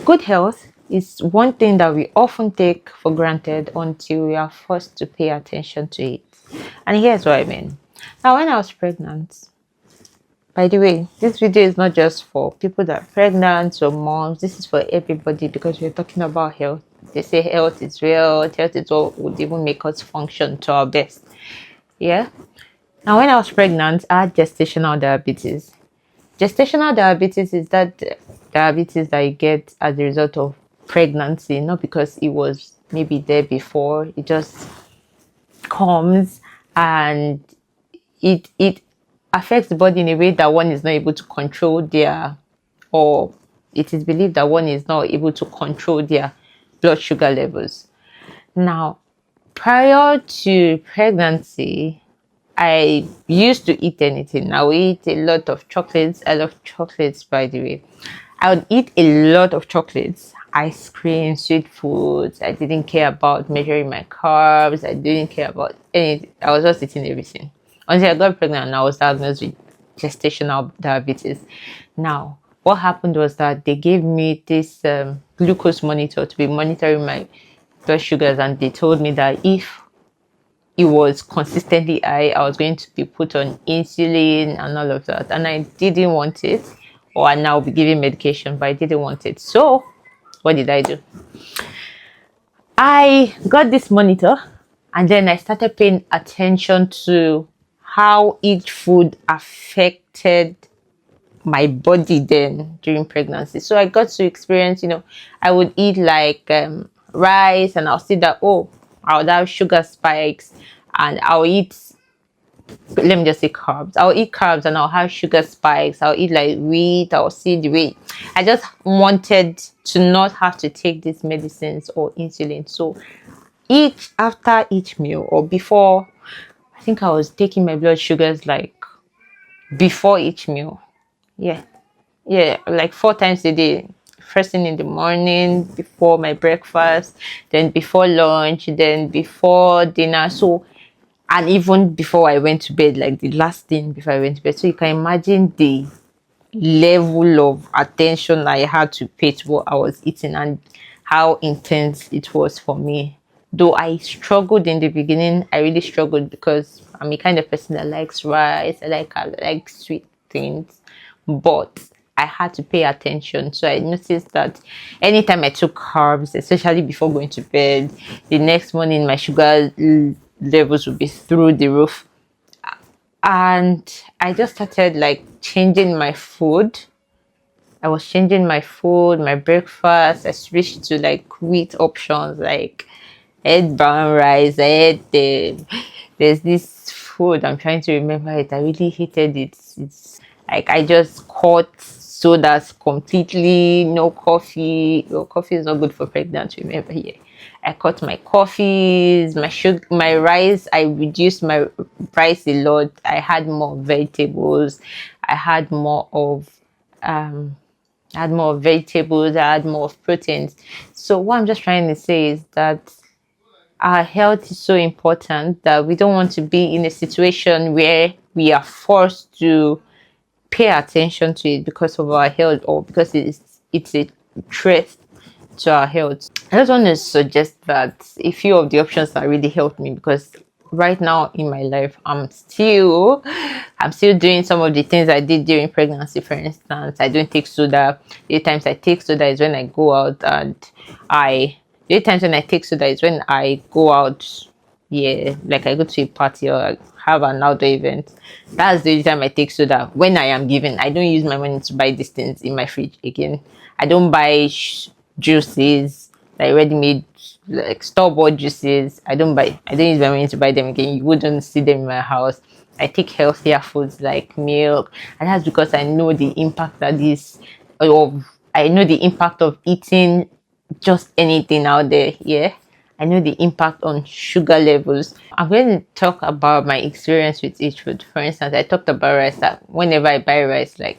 Good health is one thing that we often take for granted until we are forced to pay attention to it. And here's what I mean. Now, when I was pregnant, by the way, this video is not just for people that are pregnant or moms. This is for everybody because we're talking about health. They say health is real. Health is what would even make us function to our best. Yeah. Now, when I was pregnant, I had gestational diabetes. Gestational diabetes is that diabetes that you get as a result of pregnancy, not because it was maybe there before. It just comes and it affects the body in a way that one is not able to control or it is believed that one is not able to control their blood sugar levels. Now, prior to pregnancy, I used to eat anything. I would eat a lot of chocolates. I love chocolates, by the way. I would eat a lot of chocolates, ice cream, sweet foods. I didn't care about measuring my carbs. I didn't care about anything. I was just eating everything. Until I got pregnant and I was diagnosed with gestational diabetes. Now, what happened was that they gave me this glucose monitor to be monitoring my blood sugars, and they told me that if it was consistently high, I was going to be put on insulin and all of that. And I didn't want it, or now I'll be giving medication, but I didn't want it. So what did I do? I got this monitor, and then I started paying attention to how each food affected my body then during pregnancy. So I got to experience, I would eat like rice, and I'll see that, I would have sugar spikes, and I'll eat, let me just say carbs. I'll eat carbs and I'll have sugar spikes. I'll eat like wheat. I'll see the way. I just wanted to not have to take these medicines or insulin. So after each meal or before, I think I was taking my blood sugars like before each meal. Yeah, like 4 times a day. First thing in the morning, before my breakfast, then before lunch, then before dinner. So, and even before I went to bed, like the last thing before I went to bed. So you can imagine the level of attention I had to pay to what I was eating and how intense it was for me. Though I struggled in the beginning, I really struggled because I'm a kind of person that likes rice, I like sweet things, but I had to pay attention. So I noticed that anytime I took carbs, especially before going to bed, the next morning my sugar levels would be through the roof. And I just started like changing my food. I was changing my food, my breakfast. I switched to like wheat options, like I ate brown rice. There's this food, I'm trying to remember it. I really hated it. It's like I just cut sodas completely, no coffee. Well, coffee is not good for pregnant, remember here. I cut my coffees, my sugar, my rice. I reduced my rice a lot. I had more vegetables. I had more of vegetables. I had more of proteins. So what I'm just trying to say is that our health is so important that we don't want to be in a situation where we are forced to pay attention to it because of our health or because it's a threat to our health. I just want to suggest that a few of the options that really helped me, because right now in my life I'm still doing some of the things I did during pregnancy. For instance, I don't take soda. The times I take soda is when I go out, and the times when I take soda is when I go out, like I go to a party or I have an outdoor event. That's the only time I take soda. When I am given, I don't use my money to buy these things in my fridge again. I don't buy juices, like ready-made, like store-bought juices. I don't use my money to buy them again. You wouldn't see them in my house. I take healthier foods like milk, and that's because I know the impact I know the impact of eating just anything out there. I know the impact on sugar levels. I'm going to talk about my experience with each food. For instance, I talked about rice, that whenever I buy rice, like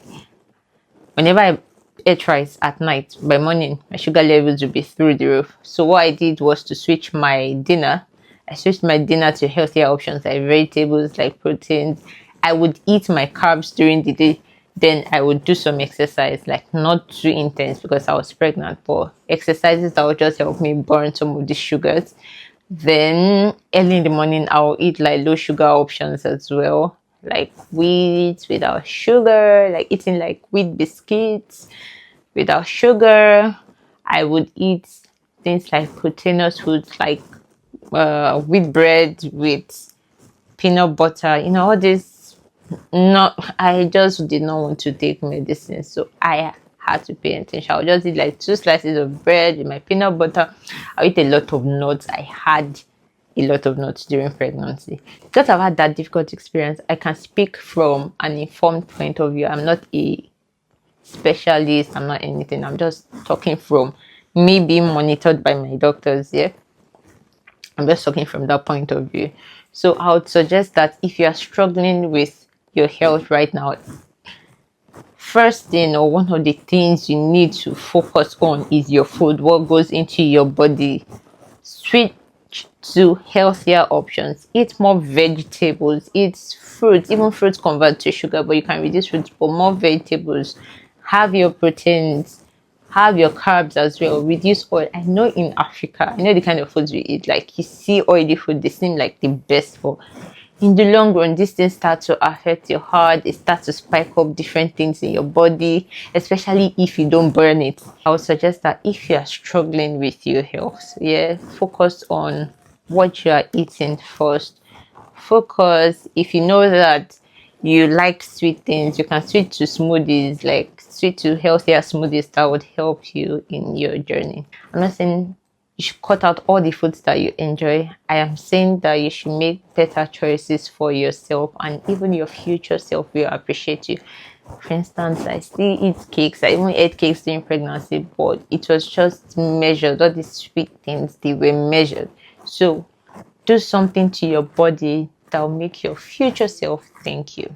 whenever I ate rice at night, by morning my sugar levels would be through the roof. So what I did was to switch my dinner. I switched my dinner to healthier options like vegetables, like proteins. I would eat my carbs during the day. Then I would do some exercise, like not too intense because I was pregnant, but exercises that would just help me burn some of the sugars. Then early in the morning, I'll eat like low sugar options as well, like wheat without sugar, like eating like wheat biscuits without sugar. I would eat things like proteinous foods like wheat bread with peanut butter, all this. Not, I just did not want to take medicine, so I had to pay attention. I'll just eat like 2 slices of bread with my peanut butter. I eat a lot of nuts. I had a lot of nuts during pregnancy. Because I've had that difficult experience, I can speak from an informed point of view. I'm not a specialist, I'm not anything. I'm just talking from me being monitored by my doctors. Yeah, I'm just talking from that point of view. So I would suggest that if you are struggling with your health right now, first thing or one of the things you need to focus on is your food, what goes into your body. Switch to healthier options. Eat more vegetables, eat fruits. Even fruits convert to sugar, but you can reduce fruits, but more vegetables. Have your proteins, have your carbs as well. Reduce oil. I know in Africa, I know the kind of foods we eat. Like you see oily food, they seem like the best, for in the long run, these things start to affect your heart. It starts to spike up different things in your body, especially if you don't burn it. I would suggest that if you are struggling with your health, yeah, focus on what you are eating first. Focus. If you know that you like sweet things, you can switch to smoothies, like switch to healthier smoothies that would help you in your journey. I'm not saying you should cut out all the foods that you enjoy. I am saying that you should make better choices for yourself, and even your future self will appreciate you. For instance, I still eat cakes. I even ate cakes during pregnancy, but it was just measured. All these sweet things, they were measured. So do something to your body that will make your future self thank you.